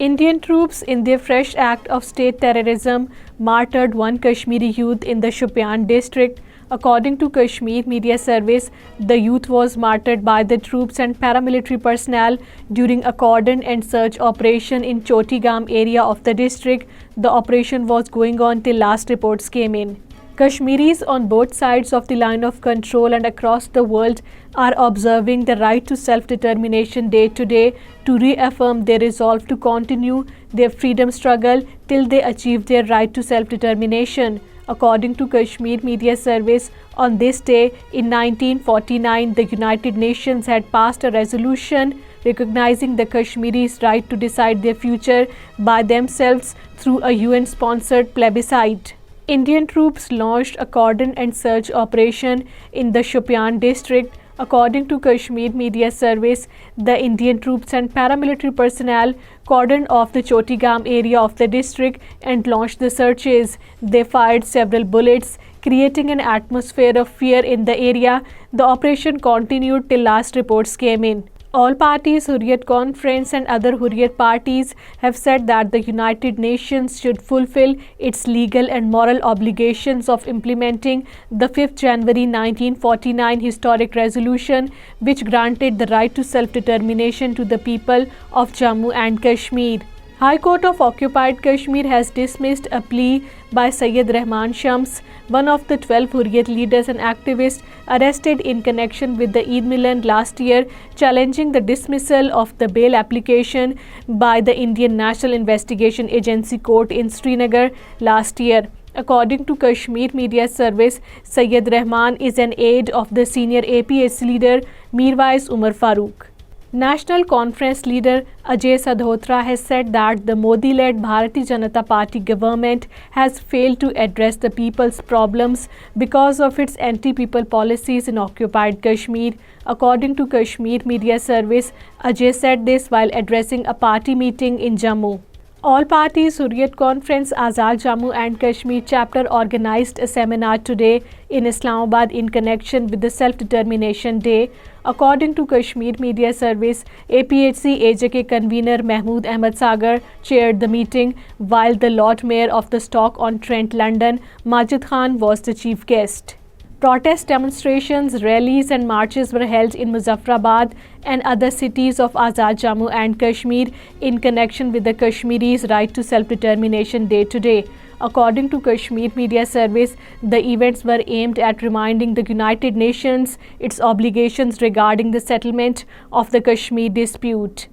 Indian troops, in their fresh act of state terrorism, martyred one Kashmiri youth in the Shopian district. According to Kashmir Media Service, the youth was martyred by the troops and paramilitary personnel during a cordon and search operation in Chotigam area of the district. The operation was going on till last reports came in. Kashmiris on both sides of the line of control and across the world are observing the right to self-determination day to day to reaffirm their resolve to continue their freedom struggle till they achieve their right to self-determination. According to Kashmir Media Service, on this day in 1949, the United Nations had passed a resolution recognizing the Kashmiris' right to decide their future by themselves through a UN-sponsored plebiscite. Indian troops launched a cordon and search operation in the Shopian district. According to Kashmir Media Service, the Indian troops and paramilitary personnel cordoned off the Chotigam area of the district and launched the searches. They fired several bullets, creating an atmosphere of fear in the area. The operation continued till last reports came in. All parties, Hurriyat Conference and other Hurriyat parties have said that the United Nations should fulfill its legal and moral obligations of implementing the 5th January 1949 historic resolution which granted the right to self-determination to the people of Jammu and Kashmir. High Court of Occupied Kashmir has dismissed a plea by Syed Rahman Shams, one of the 12 Hurriyat leaders and activists arrested in connection with the Eid Milan last year, challenging the dismissal of the bail application by the Indian National Investigation Agency Court in Srinagar last year. According to Kashmir Media Service, Syed Rahman is an aide of the senior APS leader Mirwais Umar Farooq. National Conference leader Ajay Sadhotra has said that the Modi-led Bharatiya Janata Party government has failed to address the people's problems because of its anti-people policies in occupied Kashmir. According to Kashmir Media Service, Ajay said this while addressing a party meeting in Jammu. All parties Hurriyat Conference Azad Jammu and Kashmir chapter organized a seminar today in Islamabad in connection with the Self-Determination Day. According to Kashmir Media Service, APHC AJK convener Mahmood Ahmad Sagar chaired the meeting, while the Lord Mayor of the Stock-on-Trent, London, Majid Khan, was the chief guest. Protest demonstrations, rallies and marches were held in Muzaffarabad and other cities of Azad Jammu and Kashmir in connection with the Kashmiris' right to self-determination day to day. According to Kashmir Media Service, the events were aimed at reminding the United Nations its obligations regarding the settlement of the Kashmir dispute.